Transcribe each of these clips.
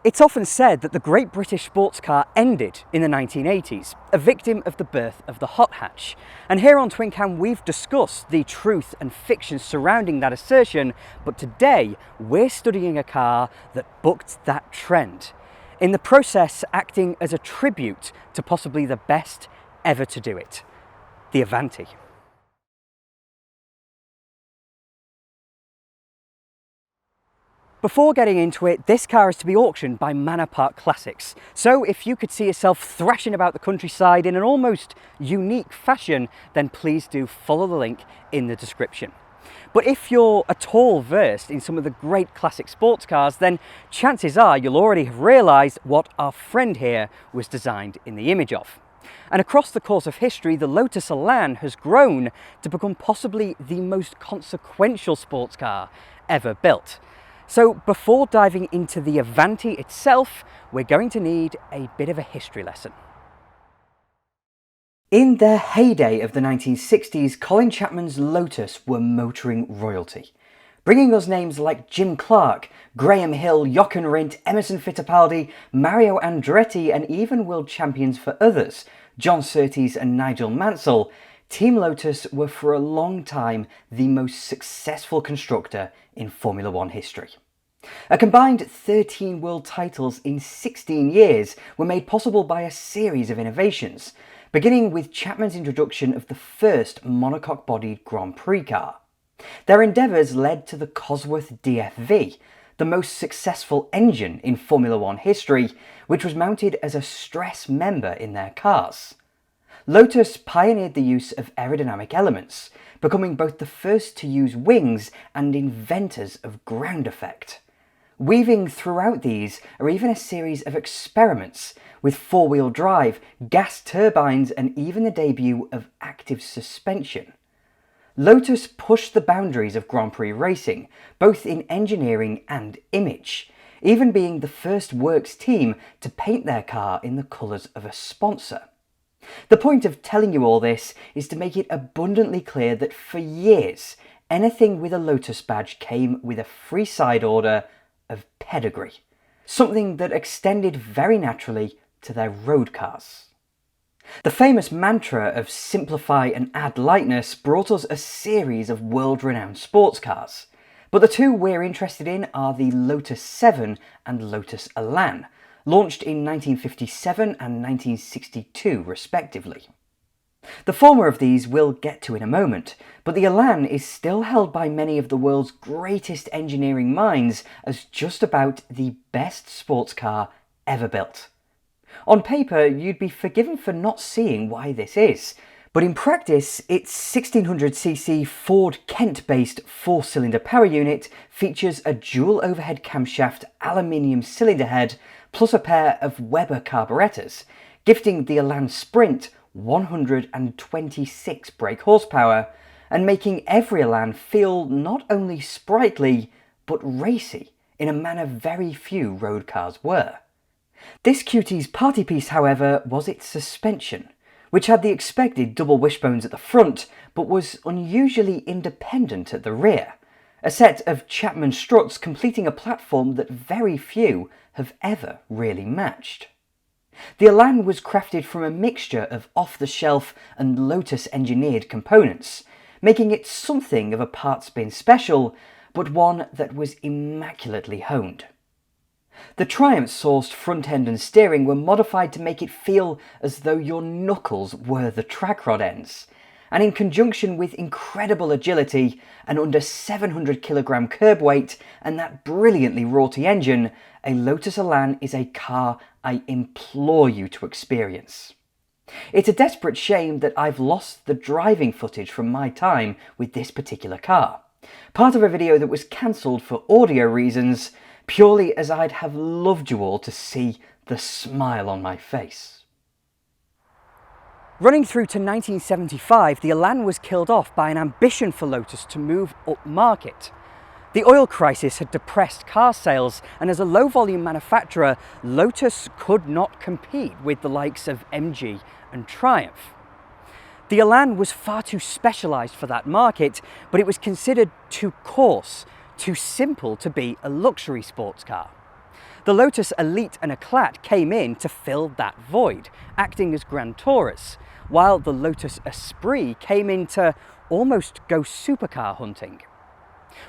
It's often said that the great British sports car ended in the 1980s, a victim of the birth of the hot hatch. And here on Twin Cam we've discussed the truth and fiction surrounding that assertion, but today we're studying a car that bucked that trend, in the process acting as a tribute to possibly the best ever to do it, the Evante. Before getting into it, this car is to be auctioned by Manor Park Classics. So if you could see yourself thrashing about the countryside in an almost unique fashion, then please do follow the link in the description. But if you're at all versed in some of the great classic sports cars, then chances are you'll already have realised what our friend here was designed in the image of. And across the course of history, the Lotus Elan has grown to become possibly the most consequential sports car ever built. So before diving into the Evante itself, we're going to need a bit of a history lesson. In the heyday of the 1960s, Colin Chapman's Lotus were motoring royalty, bringing us names like Jim Clark, Graham Hill, Jochen Rindt, Emerson Fittipaldi, Mario Andretti, and even world champions for others, John Surtees and Nigel Mansell. Team Lotus were for a long time the most successful constructor in Formula One history. A combined 13 world titles in 16 years were made possible by a series of innovations, beginning with Chapman's introduction of the first monocoque-bodied Grand Prix car. Their endeavours led to the Cosworth DFV, the most successful engine in Formula One history, which was mounted as a stress member in their cars. Lotus pioneered the use of aerodynamic elements, becoming both the first to use wings and inventors of ground effect. Weaving throughout these are even a series of experiments with four-wheel drive, gas turbines, and even the debut of active suspension. Lotus pushed the boundaries of Grand Prix racing, both in engineering and image, even being the first works team to paint their car in the colours of a sponsor. The point of telling you all this is to make it abundantly clear that for years, anything with a Lotus badge came with a free side order of pedigree, something that extended very naturally to their road cars. The famous mantra of simplify and add lightness brought us a series of world-renowned sports cars, but the two we're interested in are the Lotus 7 and Lotus Elan, launched in 1957 and 1962 respectively. The former of these we'll get to in a moment, but the Elan is still held by many of the world's greatest engineering minds as just about the best sports car ever built. On paper, you'd be forgiven for not seeing why this is, but in practice, its 1600cc Ford Kent-based four-cylinder power unit features a dual overhead camshaft aluminium cylinder head plus a pair of Weber carburetors, gifting the Elan Sprint 126 brake horsepower and making every Elan feel not only sprightly but racy in a manner very few road cars were. This cutie's party piece, however, was its suspension, which had the expected double wishbones at the front but was unusually independent at the rear, a set of Chapman struts completing a platform that very few have ever really matched. The Elan was crafted from a mixture of off-the-shelf and Lotus-engineered components, making it something of a parts bin special, but one that was immaculately honed. The Triumph-sourced front end and steering were modified to make it feel as though your knuckles were the track rod ends, and in conjunction with incredible agility, an under 700 kilogram curb weight, and that brilliantly rorty engine, a Lotus Elan is a car I implore you to experience. It's a desperate shame that I've lost the driving footage from my time with this particular car, part of a video that was cancelled for audio reasons, purely as I'd have loved you all to see the smile on my face. Running through to 1975, the Elan was killed off by an ambition for Lotus to move up market. The oil crisis had depressed car sales, and as a low-volume manufacturer, Lotus could not compete with the likes of MG and Triumph. The Elan was far too specialised for that market, but it was considered too coarse, too simple to be a luxury sports car. The Lotus Elite and Eclat came in to fill that void, acting as Grand Tourers, while the Lotus Esprit came in to almost go supercar hunting.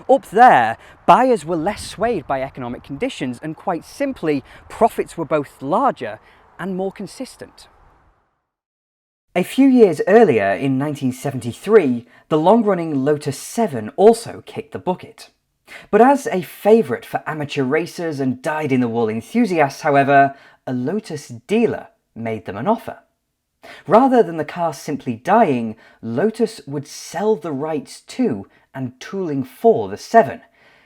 Up there, buyers were less swayed by economic conditions, and quite simply, profits were both larger and more consistent. A few years earlier, in 1973, the long-running Lotus 7 also kicked the bucket. But as a favourite for amateur racers and dyed-in-the-wool enthusiasts, however, a Lotus dealer made them an offer. Rather than the car simply dying, Lotus would sell the rights to and tooling for the 7,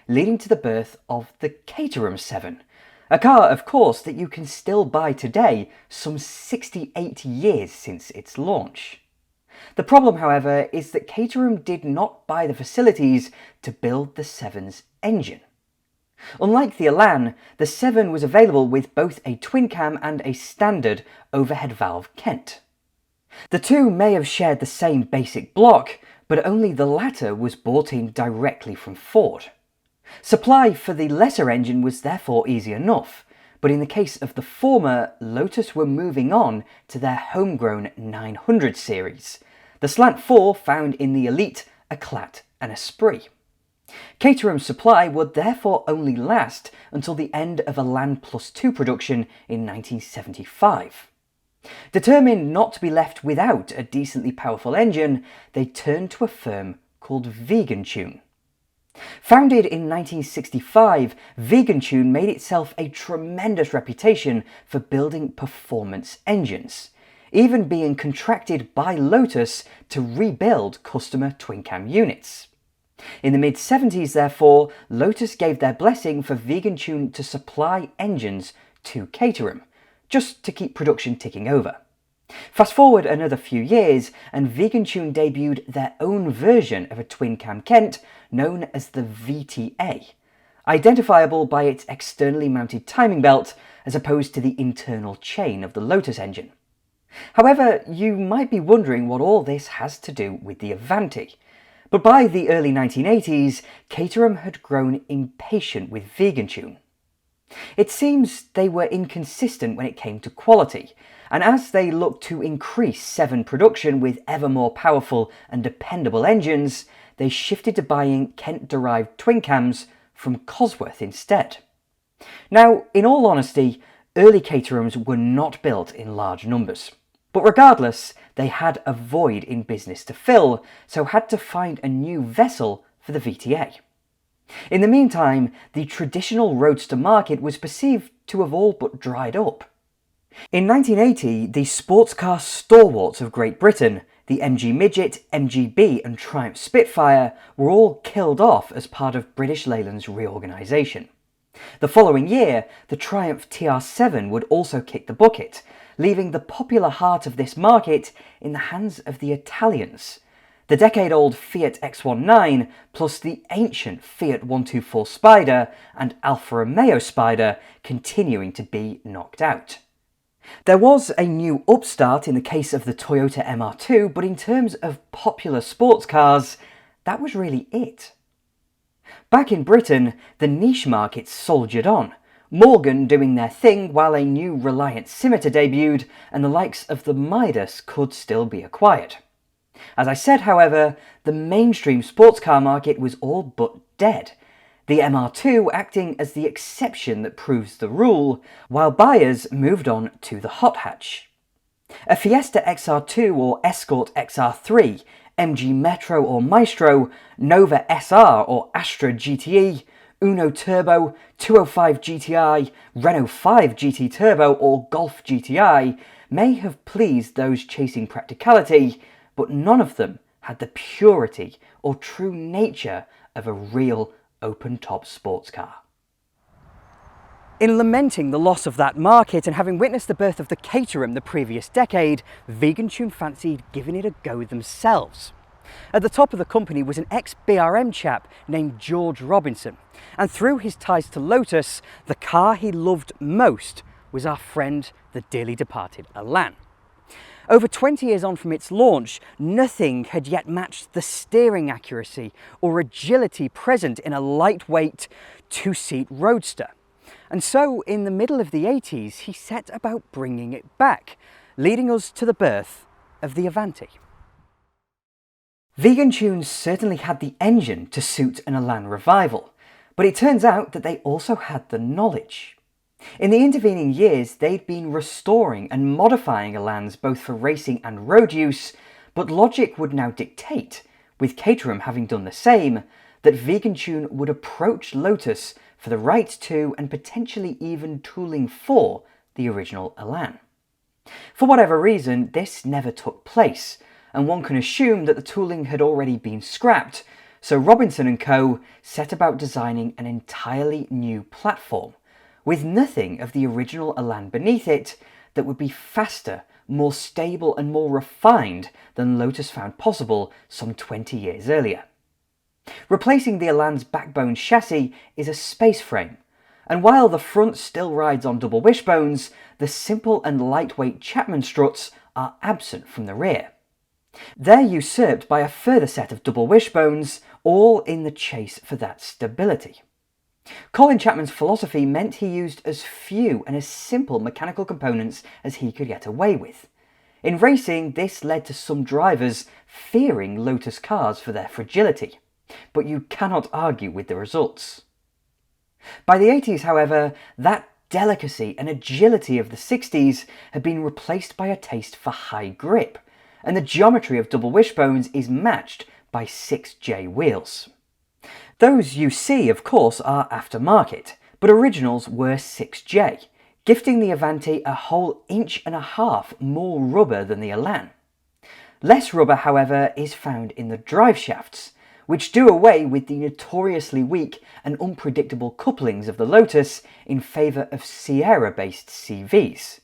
leading to the birth of the Caterham 7, a car, of course, that you can still buy today, some 68 years since its launch. The problem, however, is that Caterham did not buy the facilities to build the 7's engine. Unlike the Elan, the 7 was available with both a twin cam and a standard overhead valve Kent. The two may have shared the same basic block, but only the latter was bought in directly from Ford. Supply for the lesser engine was therefore easy enough, but in the case of the former, Lotus were moving on to their homegrown 900 series, the slant 4 found in the Elite, Eclat and Esprit. Caterham's supply would therefore only last until the end of Elan Plus 2 production in 1975. Determined not to be left without a decently powerful engine, they turned to a firm called Vegantune. Founded in 1965, Vegantune made itself a tremendous reputation for building performance engines, even being contracted by Lotus to rebuild customer twin-cam units. In the mid-70s, therefore, Lotus gave their blessing for Vegantune to supply engines to Caterham, just to keep production ticking over. Fast forward another few years, and Vegantune debuted their own version of a twin-cam Kent known as the VTA, identifiable by its externally mounted timing belt as opposed to the internal chain of the Lotus engine. However, you might be wondering what all this has to do with the Evante. But by the early 1980s, Caterham had grown impatient with Vegantune. It seems they were inconsistent when it came to quality, and as they looked to increase 7 production with ever more powerful and dependable engines, they shifted to buying Kent-derived twin cams from Cosworth instead. Now, in all honesty, early Caterhams were not built in large numbers. But regardless, they had a void in business to fill, so had to find a new vessel for the VTA. In the meantime, the traditional roadster market was perceived to have all but dried up. In 1980, the sports car stalwarts of Great Britain, the MG Midget, MGB and Triumph Spitfire, were all killed off as part of British Leyland's reorganisation. The following year, the Triumph TR7 would also kick the bucket, leaving the popular heart of this market in the hands of the Italians. The decade-old Fiat X19 plus the ancient Fiat 124 Spider and Alfa Romeo Spider continuing to be knocked out. There was a new upstart in the case of the Toyota MR2, but in terms of popular sports cars, that was really it. Back in Britain, the niche markets soldiered on, Morgan doing their thing while a new Reliant Scimitar debuted and the likes of the Midas could still be acquired. As I said, however, the mainstream sports car market was all but dead, the MR2 acting as the exception that proves the rule, while buyers moved on to the hot hatch. A Fiesta XR2 or Escort XR3, MG Metro or Maestro, Nova SR or Astra GTE, Uno Turbo, 205 GTI, Renault 5 GT Turbo or Golf GTI may have pleased those chasing practicality, but none of them had the purity or true nature of a real open-top sports car. In lamenting the loss of that market and having witnessed the birth of the Caterham the previous decade, Vegantune fancied giving it a go themselves. At the top of the company was an ex-BRM chap named George Robinson, and through his ties to Lotus, the car he loved most was our friend, the dearly departed Elan. Over 20 years on from its launch, nothing had yet matched the steering accuracy or agility present in a lightweight two-seat roadster. And so, in the middle of the 80s, he set about bringing it back, leading us to the birth of the Evante. Vegantune certainly had the engine to suit an Elan revival, but it turns out that they also had the knowledge. In the intervening years, they'd been restoring and modifying Elans both for racing and road use, but logic would now dictate, with Caterham having done the same, that Vegantune would approach Lotus for the rights to and potentially even tooling for the original Elan. For whatever reason, this never took place, and one can assume that the tooling had already been scrapped, so Robinson & Co. set about designing an entirely new platform, with nothing of the original Elan beneath it, that would be faster, more stable and more refined than Lotus found possible some 20 years earlier. Replacing the Elan's backbone chassis is a space frame, and while the front still rides on double wishbones, the simple and lightweight Chapman struts are absent from the rear. They're usurped by a further set of double wishbones, all in the chase for that stability. Colin Chapman's philosophy meant he used as few and as simple mechanical components as he could get away with. In racing, this led to some drivers fearing Lotus cars for their fragility, but you cannot argue with the results. By the 80s, however, that delicacy and agility of the 60s had been replaced by a taste for high grip, and the geometry of double wishbones is matched by 6J wheels. Those you see, of course, are aftermarket, but originals were 6J, gifting the Evante a whole 1.5 inches more rubber than the Elan. Less rubber, however, is found in the drive shafts, which do away with the notoriously weak and unpredictable couplings of the Lotus in favour of Sierra-based CVs.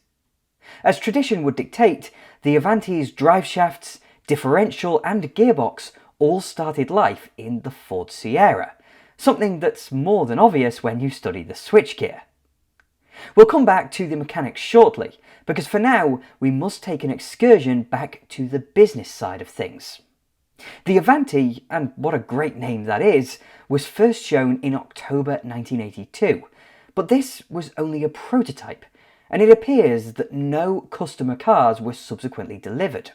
As tradition would dictate, the Evante's drive shafts, differential and gearbox all started life in the Ford Sierra, something that's more than obvious when you study the switchgear. We'll come back to the mechanics shortly, because for now we must take an excursion back to the business side of things. The Evante, and what a great name that is, was first shown in October 1982, but this was only a prototype, and it appears that no customer cars were subsequently delivered.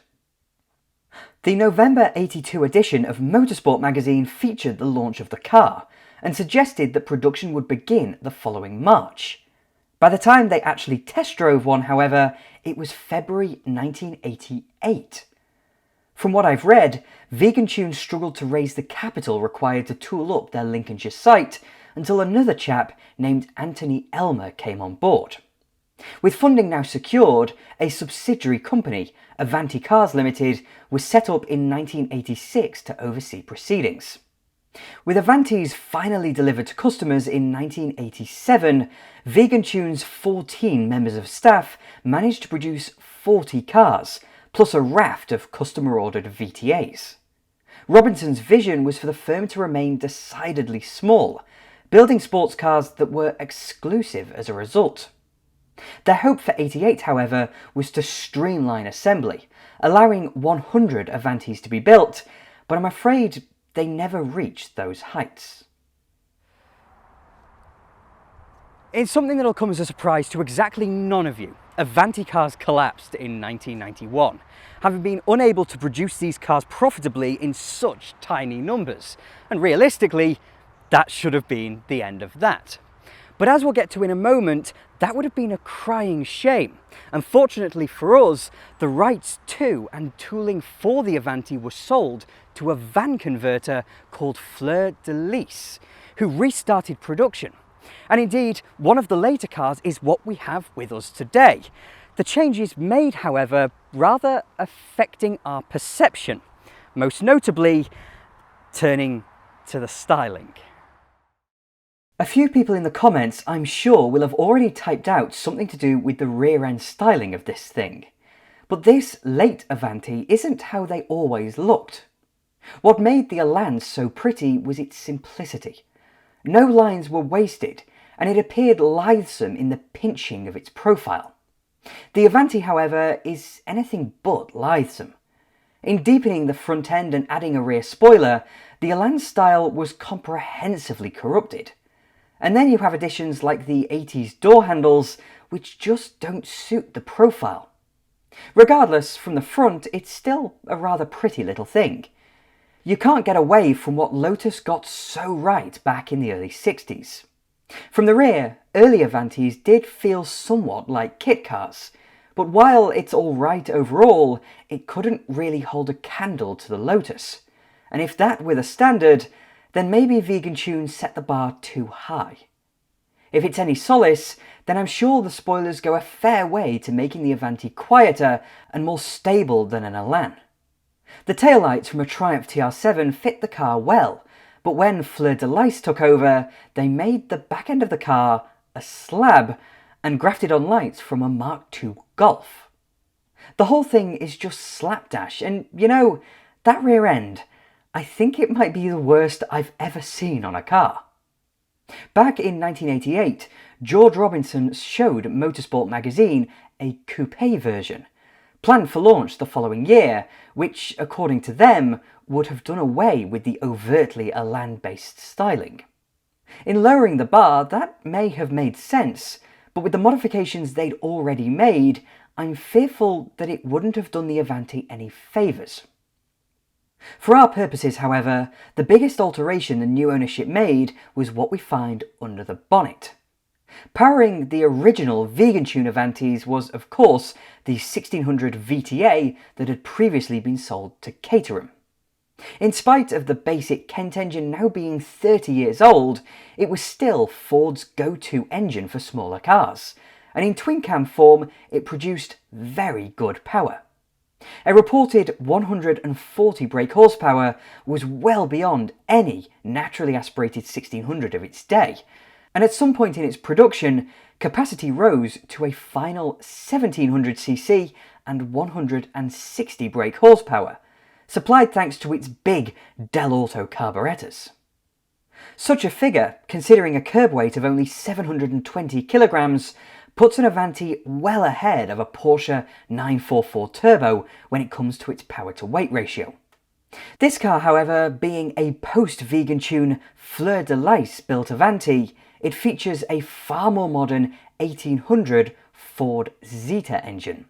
The November 82 edition of Motorsport magazine featured the launch of the car, and suggested that production would begin the following March. By the time they actually test drove one, however, it was February 1988. From what I've read, Vegantune struggled to raise the capital required to tool up their Lincolnshire site until another chap named Anthony Elmer came on board. With funding now secured, a subsidiary company, Evante Cars Limited, was set up in 1986 to oversee proceedings. With Evantes finally delivered to customers in 1987, Vegantune's 14 members of staff managed to produce 40 cars, plus a raft of customer-ordered VTAs. Robinson's vision was for the firm to remain decidedly small, building sports cars that were exclusive as a result. Their hope for 88, however, was to streamline assembly, allowing 100 Evantes to be built, but I'm afraid they never reached those heights. It's something that'll come as a surprise to exactly none of you. Evante cars collapsed in 1991, having been unable to produce these cars profitably in such tiny numbers, and realistically, that should have been the end of that. But as we'll get to in a moment, that would have been a crying shame. Unfortunately for us, the rights to and tooling for the Evante were sold to a van converter called Fleur de Lis, who restarted production. And indeed, one of the later cars is what we have with us today. The changes made, however, rather affecting our perception, most notably turning to the styling. A few people in the comments, I'm sure, will have already typed out something to do with the rear end styling of this thing. But this late Evante isn't how they always looked. What made the Elan so pretty was its simplicity. No lines were wasted, and it appeared lithesome in the pinching of its profile. The Evante, however, is anything but lithesome. In deepening the front end and adding a rear spoiler, the Elan style was comprehensively corrupted. And then you have additions like the 80s door handles, which just don't suit the profile. Regardless, from the front, it's still a rather pretty little thing. You can't get away from what Lotus got so right back in the early 60s. From the rear, early Avantis did feel somewhat like kit cars, but while it's alright overall, it couldn't really hold a candle to the Lotus. And if that were the standard, then maybe Vegantune set the bar too high. If it's any solace, then I'm sure the spoilers go a fair way to making the Evante quieter and more stable than an Elan. The taillights from a Triumph TR7 fit the car well, but when Fleur de Lis took over, they made the back end of the car a slab and grafted on lights from a Mark II Golf. The whole thing is just slapdash, and you know, that rear end, I think it might be the worst I've ever seen on a car. Back in 1988, George Robinson showed Motorsport magazine a coupe version, planned for launch the following year, which, according to them, would have done away with the overtly Elan-based styling. In lowering the bar, that may have made sense, but with the modifications they'd already made, I'm fearful that it wouldn't have done the Evante any favours. For our purposes, however, the biggest alteration the new ownership made was what we find under the bonnet. Powering the original Vegantune Avantis was, of course, the 1600 VTA that had previously been sold to Caterham. In spite of the basic Kent engine now being 30 years old, it was still Ford's go-to engine for smaller cars, and in twin cam form it produced very good power. A reported 140 brake horsepower was well beyond any naturally aspirated 1600 of its day, and at some point in its production, capacity rose to a final 1700cc and 160 brake horsepower, supplied thanks to its big Del Auto carburetors. Such a figure, considering a curb weight of only 720 kilograms, puts an Evante well ahead of a Porsche 944 Turbo when it comes to its power-to-weight ratio. This car, however, being a post-Vegantune Fleur de Lis built Evante, it features a far more modern 1800 Ford Zeta engine.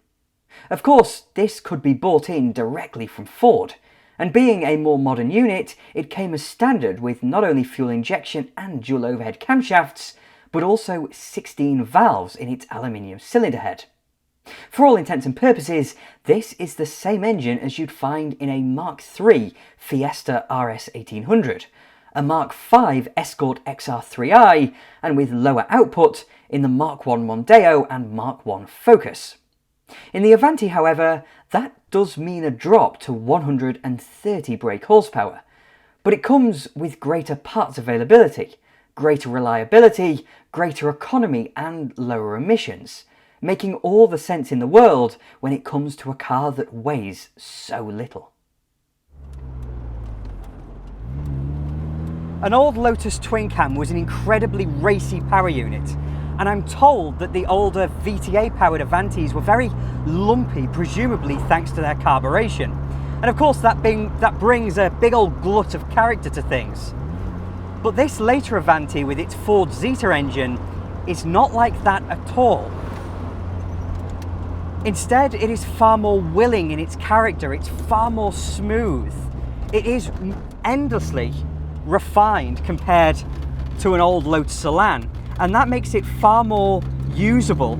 Of course, this could be bought in directly from Ford, and being a more modern unit, it came as standard with not only fuel injection and dual overhead camshafts, but also 16 valves in its aluminium cylinder head. For all intents and purposes, this is the same engine as you'd find in a Mark III Fiesta RS 1800, a Mark V Escort XR3i, and with lower output in the Mark I Mondeo and Mark I Focus. In the Evante, however, that does mean a drop to 130 brake horsepower, but it comes with greater parts availability, greater reliability, greater economy and lower emissions, making all the sense in the world when it comes to a car that weighs so little. An old Lotus Twin Cam was an incredibly racy power unit, and I'm told that the older VTA-powered Avantis were very lumpy, presumably thanks to their carburation. And of course that brings a big old glut of character to things. But this later Evante with its Ford Zeta engine is not like that at all. Instead, it is far more willing in its character, it's far more smooth. It is endlessly refined compared to an old Lotus Elan, and that makes it far more usable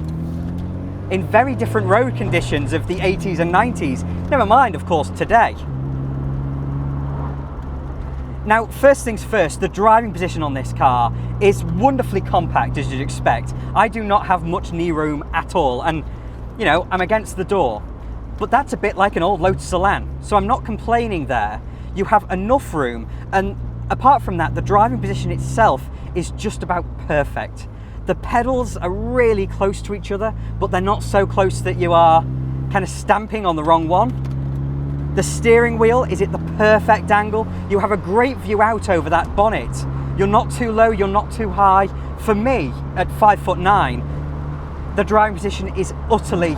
in very different road conditions of the 80s and 90s, never mind, of course, today. Now, first things first, the driving position on this car is wonderfully compact, as you'd expect. I do not have much knee room at all, and, you know, I'm against the door. But that's a bit like an old Lotus Elan, so I'm not complaining there. You have enough room, and apart from that, the driving position itself is just about perfect. The pedals are really close to each other, but they're not so close that you are kind of stamping on the wrong one. The steering wheel is at the perfect angle. You have a great view out over that bonnet. You're not too low, you're not too high. For me, at 5'9", the driving position is utterly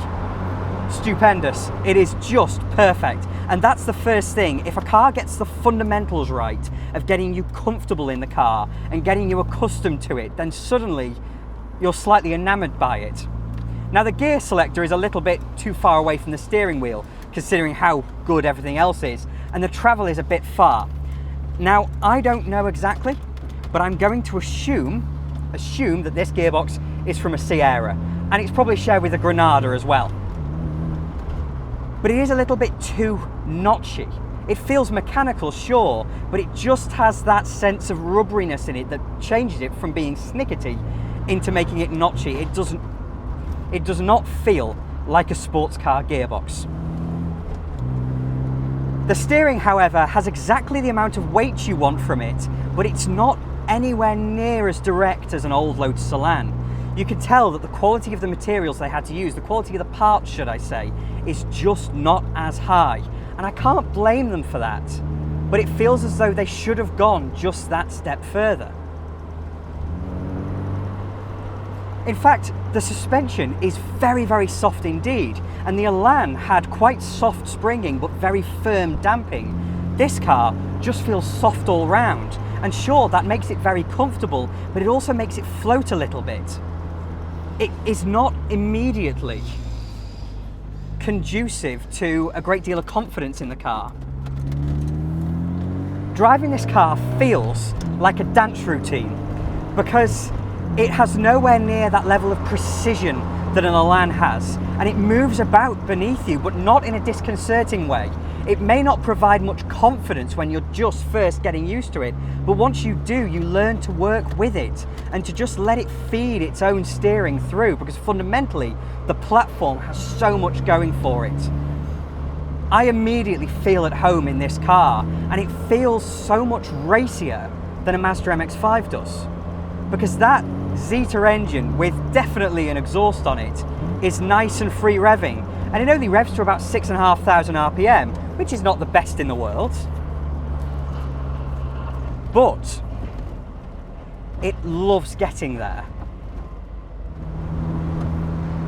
stupendous. It is just perfect. And that's the first thing. If a car gets the fundamentals right of getting you comfortable in the car and getting you accustomed to it, then suddenly you're slightly enamored by it. Now the gear selector is a little bit too far away from the steering wheel, considering how good everything else is, and the travel is a bit far. Now I don't know exactly, but I'm going to assume that this gearbox is from a Sierra, and it's probably shared with a Granada as well. But it is a little bit too notchy. It feels mechanical, sure, but it just has that sense of rubberiness in it that changes it from being snickety into making it notchy. It does not feel like a sports car gearbox. The steering, however, has exactly the amount of weight you want from it, but it's not anywhere near as direct as an old Lotus Elan. You can tell that the quality of the materials they had to use, the quality of the parts, should I say, is just not as high. And I can't blame them for that, but it feels as though they should have gone just that step further. In fact, the suspension is very, very soft indeed, and the Elan had quite soft springing but very firm damping. This car just feels soft all round, and sure, that makes it very comfortable, but it also makes it float a little bit. It is not immediately conducive to a great deal of confidence in the car. Driving this car feels like a dance routine because it has nowhere near that level of precision that an Elan has, and it moves about beneath you, but not in a disconcerting way. It may not provide much confidence when you're just first getting used to it, but once you do, you learn to work with it and to just let it feed its own steering through, because fundamentally the platform has so much going for it. I immediately feel at home in this car, and it feels so much racier than a Mazda MX-5 does, because that Zeta engine with definitely an exhaust on it is nice and free revving, and it only revs to about 6,500 RPM, which is not the best in the world, but it loves getting there.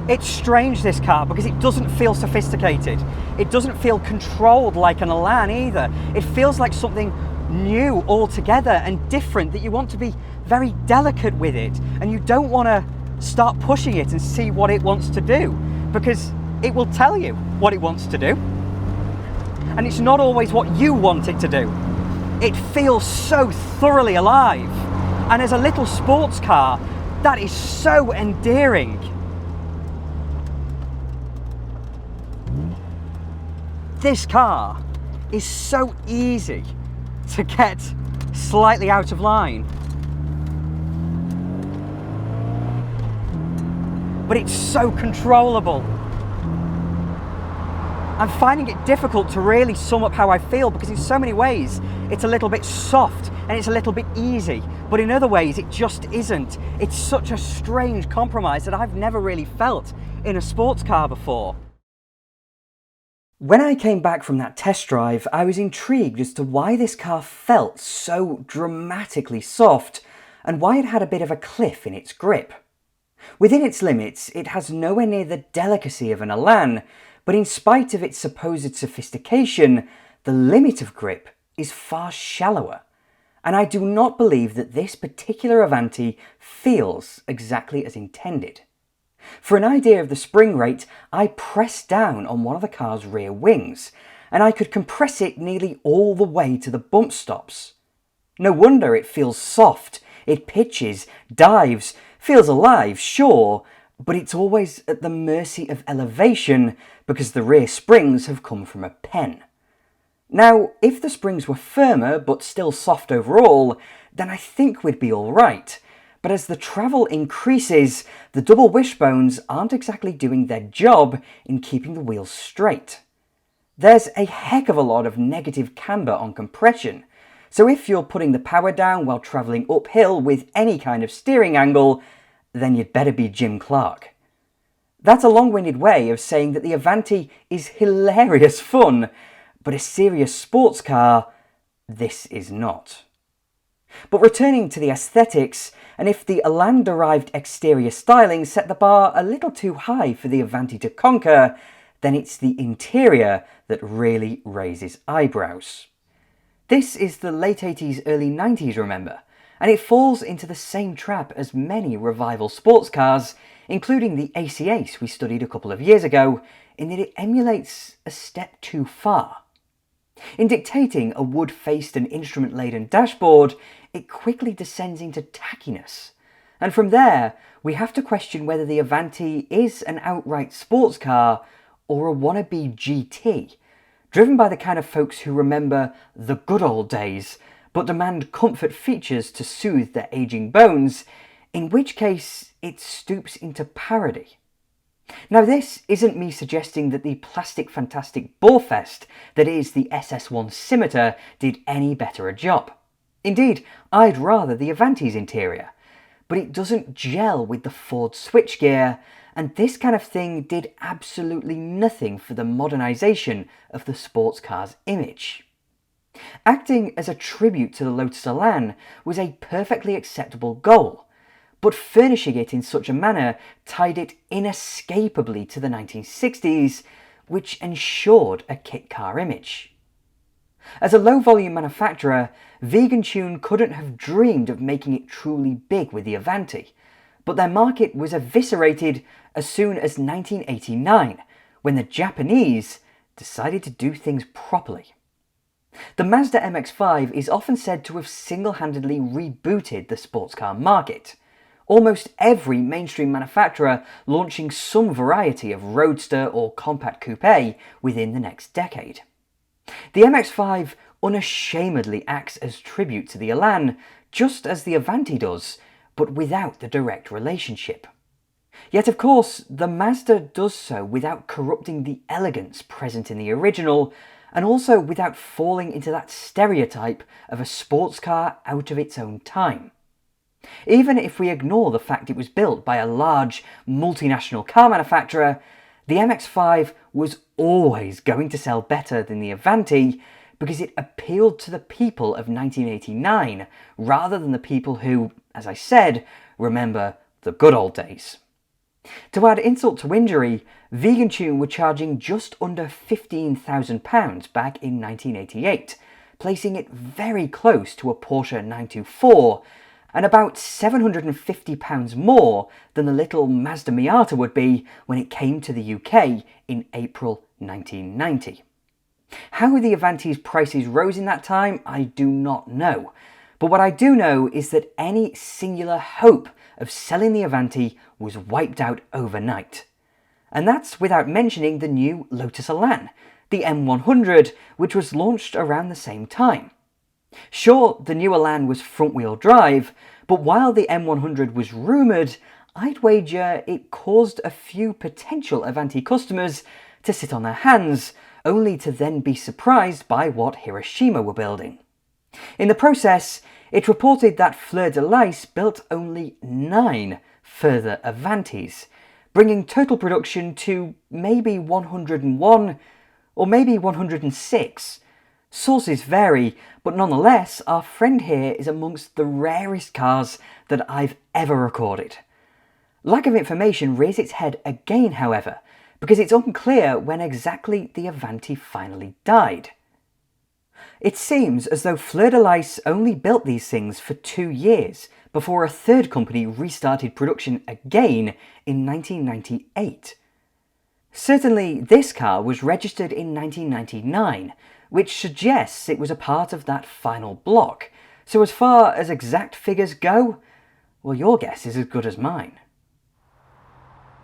It's strange, this car, because it doesn't feel sophisticated. It doesn't feel controlled like an Elan either. It feels like something new altogether and different, that you want to be very delicate with it, and you don't want to start pushing it and see what it wants to do, because it will tell you what it wants to do, and it's not always what you want it to do. It feels so thoroughly alive, and as a little sports car, that is so endearing. This car is so easy to get slightly out of line, but it's so controllable. I'm finding it difficult to really sum up how I feel, because in so many ways it's a little bit soft and it's a little bit easy, but in other ways it just isn't. It's such a strange compromise that I've never really felt in a sports car before. When I came back from that test drive, I was intrigued as to why this car felt so dramatically soft and why it had a bit of a cliff in its grip. Within its limits, it has nowhere near the delicacy of an Elan, but in spite of its supposed sophistication, the limit of grip is far shallower, and I do not believe that this particular Evante feels exactly as intended. For an idea of the spring rate, I pressed down on one of the car's rear wings, and I could compress it nearly all the way to the bump stops. No wonder it feels soft. It pitches, dives, feels alive, sure, but it's always at the mercy of elevation because the rear springs have come from a pen. Now, if the springs were firmer but still soft overall, then I think we'd be alright. But as the travel increases, the double wishbones aren't exactly doing their job in keeping the wheels straight. There's a heck of a lot of negative camber on compression, so if you're putting the power down while travelling uphill with any kind of steering angle, then you'd better be Jim Clark. That's a long-winded way of saying that the Evante is hilarious fun, but a serious sports car, this is not. But returning to the aesthetics, and if the Elan-derived exterior styling set the bar a little too high for the Evante to conquer, then it's the interior that really raises eyebrows. This is the late 80s, early 90s, remember, and it falls into the same trap as many revival sports cars, including the AC Ace we studied a couple of years ago, in that it emulates a step too far. In dictating a wood-faced and instrument-laden dashboard, it quickly descends into tackiness. And from there, we have to question whether the Evante is an outright sports car or a wannabe GT, driven by the kind of folks who remember the good old days, but demand comfort features to soothe their aging bones, in which case it stoops into parody. Now, this isn't me suggesting that the plastic fantastic borefest that is the SS1 Scimitar did any better a job. Indeed, I'd rather the Evante's interior, but it doesn't gel with the Ford switchgear, and this kind of thing did absolutely nothing for the modernisation of the sports car's image. Acting as a tribute to the Lotus Elan was a perfectly acceptable goal, but furnishing it in such a manner tied it inescapably to the 1960s, which ensured a kit car image. As a low-volume manufacturer, Vegantune couldn't have dreamed of making it truly big with the Evante, but their market was eviscerated as soon as 1989, when the Japanese decided to do things properly. The Mazda MX-5 is often said to have single-handedly rebooted the sports car market, almost every mainstream manufacturer launching some variety of roadster or compact coupe within the next decade. The MX-5 unashamedly acts as tribute to the Elan, just as the Evante does, but without the direct relationship. Yet of course, the Mazda does so without corrupting the elegance present in the original, and also without falling into that stereotype of a sports car out of its own time. Even if we ignore the fact it was built by a large multinational car manufacturer, the MX-5 was always going to sell better than the Evante because it appealed to the people of 1989 rather than the people who, as I said, remember the good old days. To add insult to injury, Vegantune were charging just under £15,000 back in 1988, placing it very close to a Porsche 924, and about £750 more than the little Mazda Miata would be when it came to the UK in April 1990. How the Evante's prices rose in that time, I do not know, but what I do know is that any singular hope of selling the Evante was wiped out overnight. And that's without mentioning the new Lotus Elan, the M100, which was launched around the same time. Sure, the new Elan was front-wheel drive, but while the M100 was rumoured, I'd wager it caused a few potential Evante customers to sit on their hands, only to then be surprised by what Hiroshima were building. In the process, it reported that Fleur de Lis built only 9 further Evantes, bringing total production to maybe 101 or maybe 106. Sources vary, but nonetheless, our friend here is amongst the rarest cars that I've ever recorded. Lack of information rears its head again, however, because it's unclear when exactly the Evante finally died. It seems as though Fleur de Lis only built these things for 2 years before a third company restarted production again in 1998. Certainly, this car was registered in 1999, which suggests it was a part of that final block. So as far as exact figures go, well, your guess is as good as mine.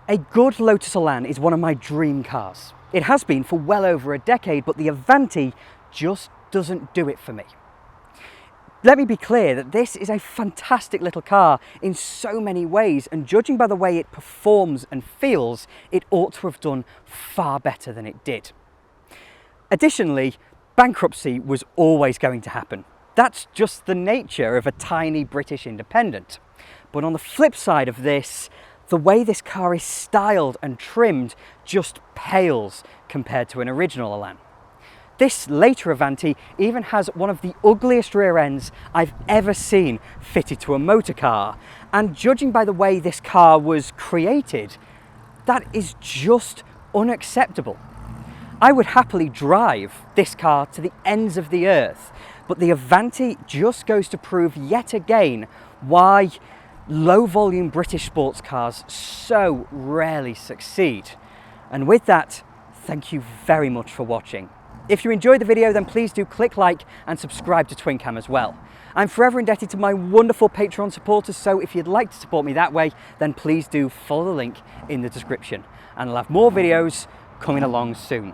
A good Lotus Elan is one of my dream cars. It has been for well over a decade, but the Evante just doesn't do it for me. Let me be clear that this is a fantastic little car in so many ways, and judging by the way it performs and feels, it ought to have done far better than it did. Additionally, bankruptcy was always going to happen. That's just the nature of a tiny British independent. But on the flip side of this, the way this car is styled and trimmed just pales compared to an original Elan. This later Evante even has one of the ugliest rear ends I've ever seen fitted to a motor car, and judging by the way this car was created, that is just unacceptable. I would happily drive this car to the ends of the earth, but the Evante just goes to prove yet again why low volume British sports cars so rarely succeed. And with that, thank you very much for watching. If you enjoyed the video, then please do click like and subscribe to Twin Cam as well. I'm forever indebted to my wonderful Patreon supporters, so if you'd like to support me that way, then please do follow the link in the description. And I'll have more videos coming along soon.